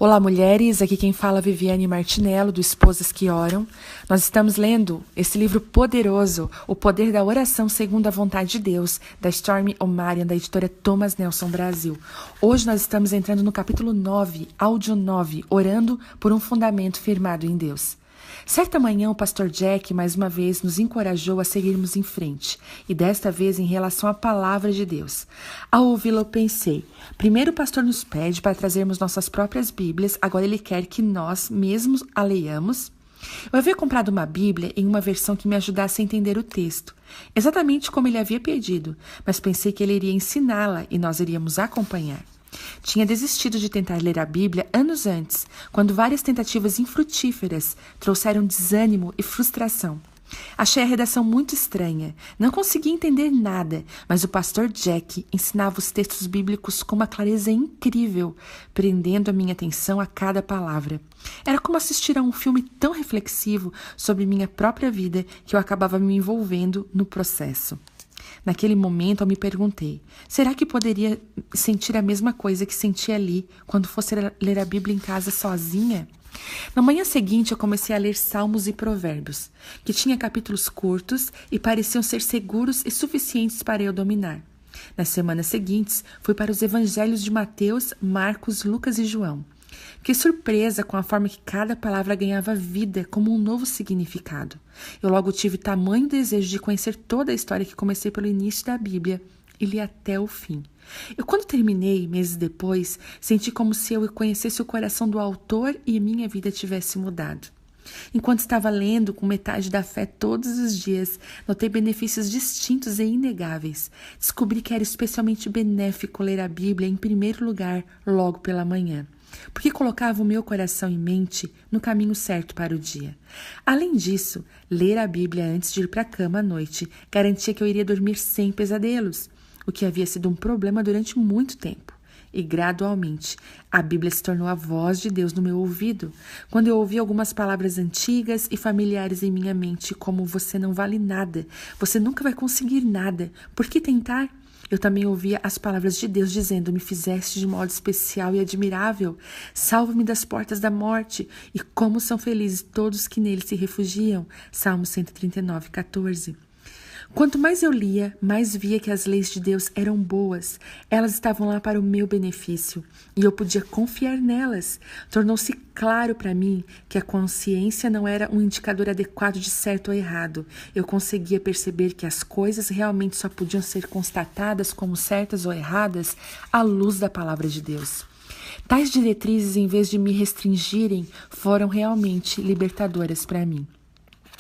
Olá, mulheres. Aqui quem fala é Viviane Martinello, do Esposas que Oram. Nós estamos lendo esse livro poderoso, O Poder da Oração Segundo a Vontade de Deus, da Stormy O'Marian, da editora Thomas Nelson Brasil. Hoje nós estamos entrando no capítulo 9, áudio 9, Orando por um Fundamento Firmado em Deus. Certa manhã, o pastor Jack, mais uma vez, nos encorajou a seguirmos em frente, e desta vez em relação à palavra de Deus. Ao ouvi-lo, eu pensei, primeiro o pastor nos pede para trazermos nossas próprias Bíblias, agora ele quer que nós mesmos a leiamos. Eu havia comprado uma Bíblia em uma versão que me ajudasse a entender o texto, exatamente como ele havia pedido, mas pensei que ele iria ensiná-la e nós iríamos acompanhar. Tinha desistido de tentar ler a Bíblia anos antes, quando várias tentativas infrutíferas trouxeram desânimo e frustração. Achei a redação muito estranha, não conseguia entender nada, mas o pastor Jack ensinava os textos bíblicos com uma clareza incrível, prendendo a minha atenção a cada palavra. Era como assistir a um filme tão reflexivo sobre minha própria vida que eu acabava me envolvendo no processo. Naquele momento eu me perguntei, será que poderia sentir a mesma coisa que senti ali quando fosse ler a Bíblia em casa sozinha? Na manhã seguinte eu comecei a ler Salmos e Provérbios, que tinha capítulos curtos e pareciam ser seguros e suficientes para eu dominar. Nas semanas seguintes fui para os evangelhos de Mateus, Marcos, Lucas e João. Fiquei surpresa com a forma que cada palavra ganhava vida como um novo significado. Eu logo tive tamanho desejo de conhecer toda a história que comecei pelo início da Bíblia e li até o fim. Quando terminei, meses depois, senti como se eu conhecesse o coração do autor e minha vida tivesse mudado. Enquanto estava lendo com metade da fé todos os dias, notei benefícios distintos e inegáveis. Descobri que era especialmente benéfico ler a Bíblia em primeiro lugar logo pela manhã, porque colocava o meu coração e mente no caminho certo para o dia. Além disso, ler a Bíblia antes de ir para a cama à noite garantia que eu iria dormir sem pesadelos, o que havia sido um problema durante muito tempo. E gradualmente, a Bíblia se tornou a voz de Deus no meu ouvido, quando eu ouvi algumas palavras antigas e familiares em minha mente, como você não vale nada, você nunca vai conseguir nada, por que tentar? Eu também ouvia as palavras de Deus dizendo, me fizeste de modo especial e admirável, salva-me das portas da morte, e como são felizes todos que nele se refugiam. Salmo 139, 14. Quanto mais eu lia, mais via que as leis de Deus eram boas. Elas estavam lá para o meu benefício e eu podia confiar nelas. Tornou-se claro para mim que a consciência não era um indicador adequado de certo ou errado. Eu conseguia perceber que as coisas realmente só podiam ser constatadas como certas ou erradas à luz da palavra de Deus. Tais diretrizes, em vez de me restringirem, foram realmente libertadoras para mim.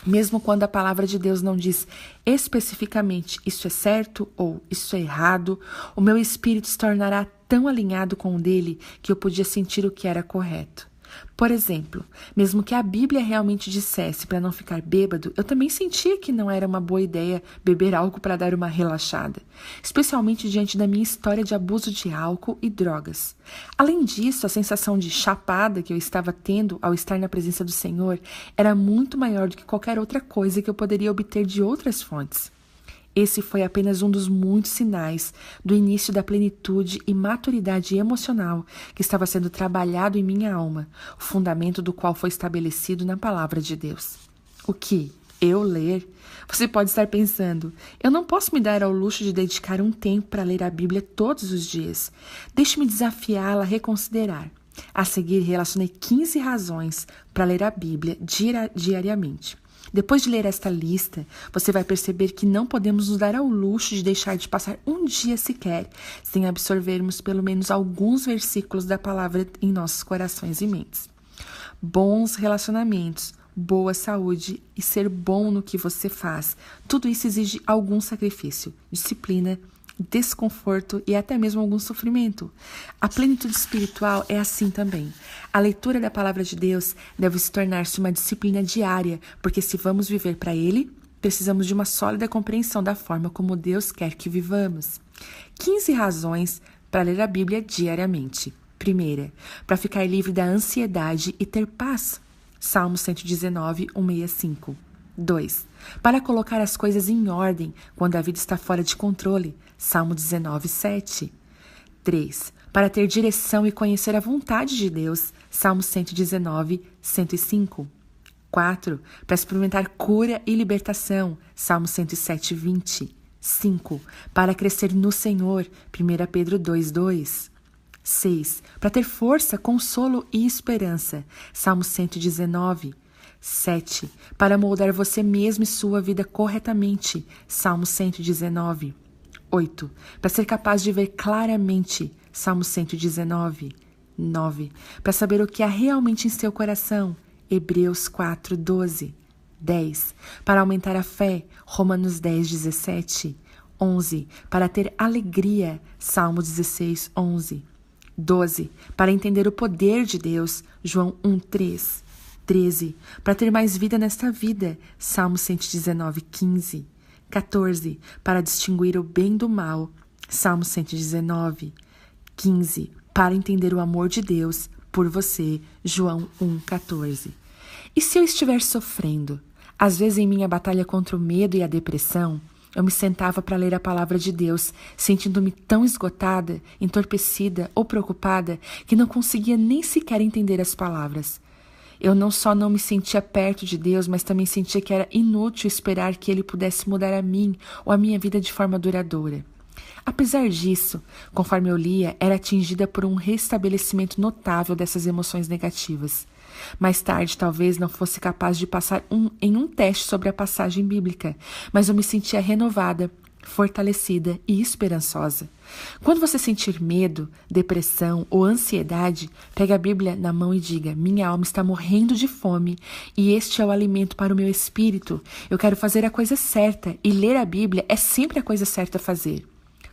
Mesmo quando a palavra de Deus não diz especificamente isso é certo ou isso é errado, o meu espírito se tornará tão alinhado com o dele que eu podia sentir o que era correto. Por exemplo, mesmo que a Bíblia realmente dissesse para não ficar bêbado, eu também sentia que não era uma boa ideia beber algo para dar uma relaxada, especialmente diante da minha história de abuso de álcool e drogas. Além disso, a sensação de chapada que eu estava tendo ao estar na presença do Senhor era muito maior do que qualquer outra coisa que eu poderia obter de outras fontes. Esse foi apenas um dos muitos sinais do início da plenitude e maturidade emocional que estava sendo trabalhado em minha alma, o fundamento do qual foi estabelecido na palavra de Deus. O que? Eu ler? Você pode estar pensando, eu não posso me dar ao luxo de dedicar um tempo para ler a Bíblia todos os dias. Deixe-me desafiá-la a reconsiderar. A seguir, relacionei 15 razões para ler a Bíblia diariamente. Depois de ler esta lista, você vai perceber que não podemos nos dar ao luxo de deixar de passar um dia sequer sem absorvermos pelo menos alguns versículos da palavra em nossos corações e mentes. Bons relacionamentos, boa saúde e ser bom no que você faz, tudo isso exige algum sacrifício, disciplina, desconforto e até mesmo algum sofrimento. A plenitude espiritual é assim também. A leitura da palavra de Deus deve se tornar-se uma disciplina diária, porque se vamos viver para Ele, precisamos de uma sólida compreensão da forma como Deus quer que vivamos. 15 razões para ler a Bíblia diariamente. Primeira, para ficar livre da ansiedade e ter paz. Salmo 119, 165. 2. Para colocar as coisas em ordem quando a vida está fora de controle. Salmo 19, 7. 3. para ter direção e conhecer a vontade de Deus, Salmo 119, 105. 4. Para experimentar cura e libertação, Salmo 107, 20. 5. Para crescer no Senhor, 1 Pedro 2, 2. 6. Para ter força, consolo e esperança, Salmo 119. 7. Para moldar você mesmo e sua vida corretamente, Salmo 119. 8. Para ser capaz de ver claramente, Salmo 119. 9. Para saber o que há realmente em seu coração, Hebreus 4, 12. 10. Para aumentar a fé, Romanos 10, 17. 11. Para ter alegria, Salmo 16, 11. 12. Para entender o poder de Deus, João 1, 3. 13. Para ter mais vida nesta vida, Salmo 119, 15. 14. Para distinguir o bem do mal, Salmo 119. 15. Para entender o amor de Deus por você, João 1, 14. E se eu estiver sofrendo? Às vezes, em minha batalha contra o medo e a depressão, eu me sentava para ler a palavra de Deus, sentindo-me tão esgotada, entorpecida ou preocupada que não conseguia nem sequer entender as palavras. Eu não só não me sentia perto de Deus, mas também sentia que era inútil esperar que Ele pudesse mudar a mim ou a minha vida de forma duradoura. Apesar disso, conforme eu lia, era atingida por um restabelecimento notável dessas emoções negativas. Mais tarde, talvez não fosse capaz de passar em um teste sobre a passagem bíblica, mas eu me sentia renovada, fortalecida e esperançosa. Quando você sentir medo, depressão ou ansiedade, pegue a Bíblia na mão e diga: minha alma está morrendo de fome e este é o alimento para o meu espírito. Eu quero fazer a coisa certa e ler a Bíblia é sempre a coisa certa a fazer.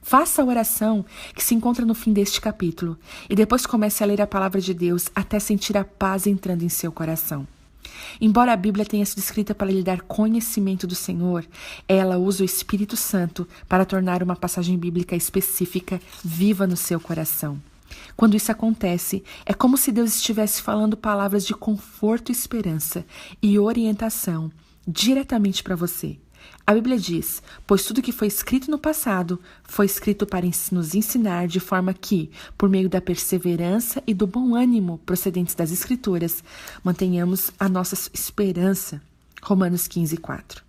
Faça a oração que se encontra no fim deste capítulo e depois comece a ler a palavra de Deus até sentir a paz entrando em seu coração. Embora a Bíblia tenha sido escrita para lhe dar conhecimento do Senhor, ela usa o Espírito Santo para tornar uma passagem bíblica específica viva no seu coração. Quando isso acontece, é como se Deus estivesse falando palavras de conforto, esperança e orientação diretamente para você. A Bíblia diz: pois tudo que foi escrito no passado foi escrito para nos ensinar, de forma que, por meio da perseverança e do bom ânimo procedentes das Escrituras, mantenhamos a nossa esperança. Romanos 15, 4.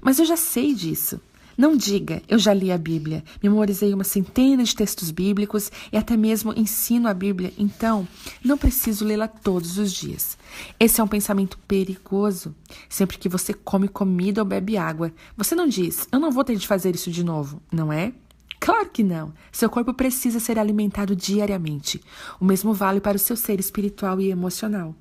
Mas eu já sei disso. Não diga: eu já li a Bíblia, memorizei uma centena de textos bíblicos e até mesmo ensino a Bíblia, então não preciso lê-la todos os dias. Esse é um pensamento perigoso. Sempre que você come comida ou bebe água, você não diz: eu não vou ter de fazer isso de novo, não é? Claro que não. Seu corpo precisa ser alimentado diariamente. O mesmo vale para o seu ser espiritual e emocional.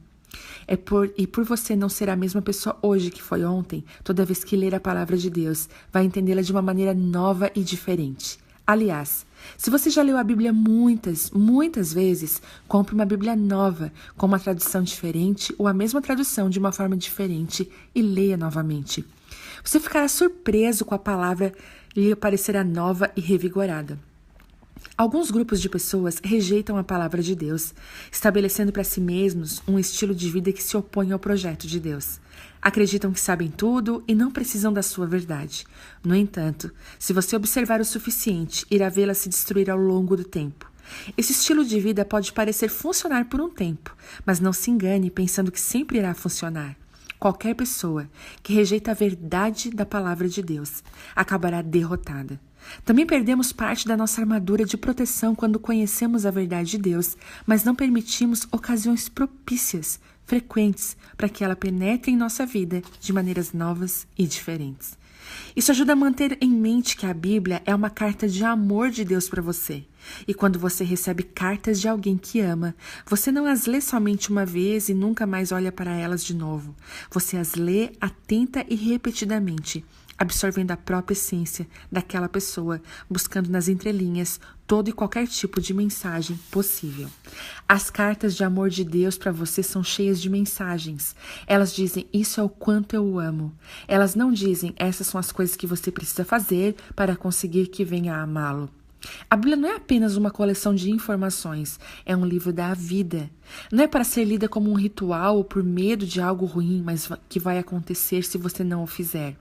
Por você não ser a mesma pessoa hoje que foi ontem, toda vez que ler a palavra de Deus, vai entendê-la de uma maneira nova e diferente. Aliás, se você já leu a Bíblia muitas vezes, compre uma Bíblia nova, com uma tradução diferente ou a mesma tradução de uma forma diferente e leia novamente. Você ficará surpreso com a palavra lhe parecerá nova e revigorada. Alguns grupos de pessoas rejeitam a palavra de Deus, estabelecendo para si mesmos um estilo de vida que se opõe ao projeto de Deus. Acreditam que sabem tudo e não precisam da sua verdade. No entanto, se você observar o suficiente, irá vê-la se destruir ao longo do tempo. Esse estilo de vida pode parecer funcionar por um tempo, mas não se engane pensando que sempre irá funcionar. Qualquer pessoa que rejeita a verdade da palavra de Deus acabará derrotada. Também perdemos parte da nossa armadura de proteção quando conhecemos a verdade de Deus, mas não permitimos ocasiões propícias, frequentes, para que ela penetre em nossa vida de maneiras novas e diferentes. Isso ajuda a manter em mente que a Bíblia é uma carta de amor de Deus para você. E quando você recebe cartas de alguém que ama, você não as lê somente uma vez e nunca mais olha para elas de novo. Você as lê atenta e repetidamente, absorvendo a própria essência daquela pessoa, buscando nas entrelinhas todo e qualquer tipo de mensagem possível. As cartas de amor de Deus para você são cheias de mensagens. Elas dizem: isso é o quanto eu o amo. Elas não dizem: essas são as coisas que você precisa fazer para conseguir que venha a amá-lo. A Bíblia não é apenas uma coleção de informações, é um livro da vida. Não é para ser lida como um ritual ou por medo de algo ruim, mas que vai acontecer se você não o fizer.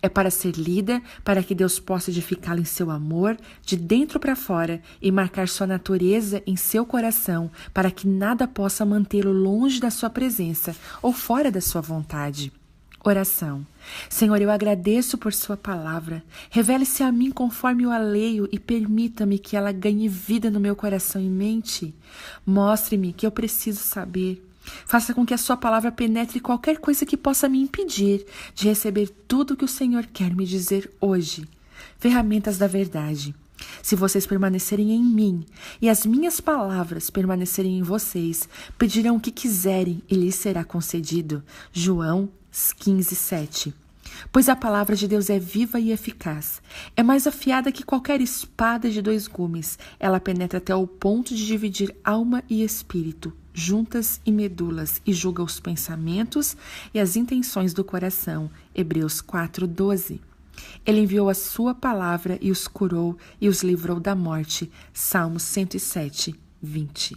É para ser lida, para que Deus possa edificá-la em seu amor, de dentro para fora, e marcar sua natureza em seu coração, para que nada possa mantê-lo longe da sua presença ou fora da sua vontade. Oração. Senhor, eu agradeço por sua palavra. Revele-se a mim conforme eu a leio e permita-me que ela ganhe vida no meu coração e mente. Mostre-me que eu preciso saber. Faça com que a sua palavra penetre qualquer coisa que possa me impedir de receber tudo o que o Senhor quer me dizer hoje. Ferramentas da verdade. Se vocês permanecerem em mim e as minhas palavras permanecerem em vocês, pedirão o que quiserem e lhes será concedido. João 15:7. Pois a palavra de Deus é viva e eficaz. É mais afiada que qualquer espada de 2 gumes. Ela penetra até o ponto de dividir alma e espírito, juntas e medulas, e julga os pensamentos e as intenções do coração. Hebreus 4:12. Ele enviou a sua palavra e os curou e os livrou da morte. Salmos 107:20.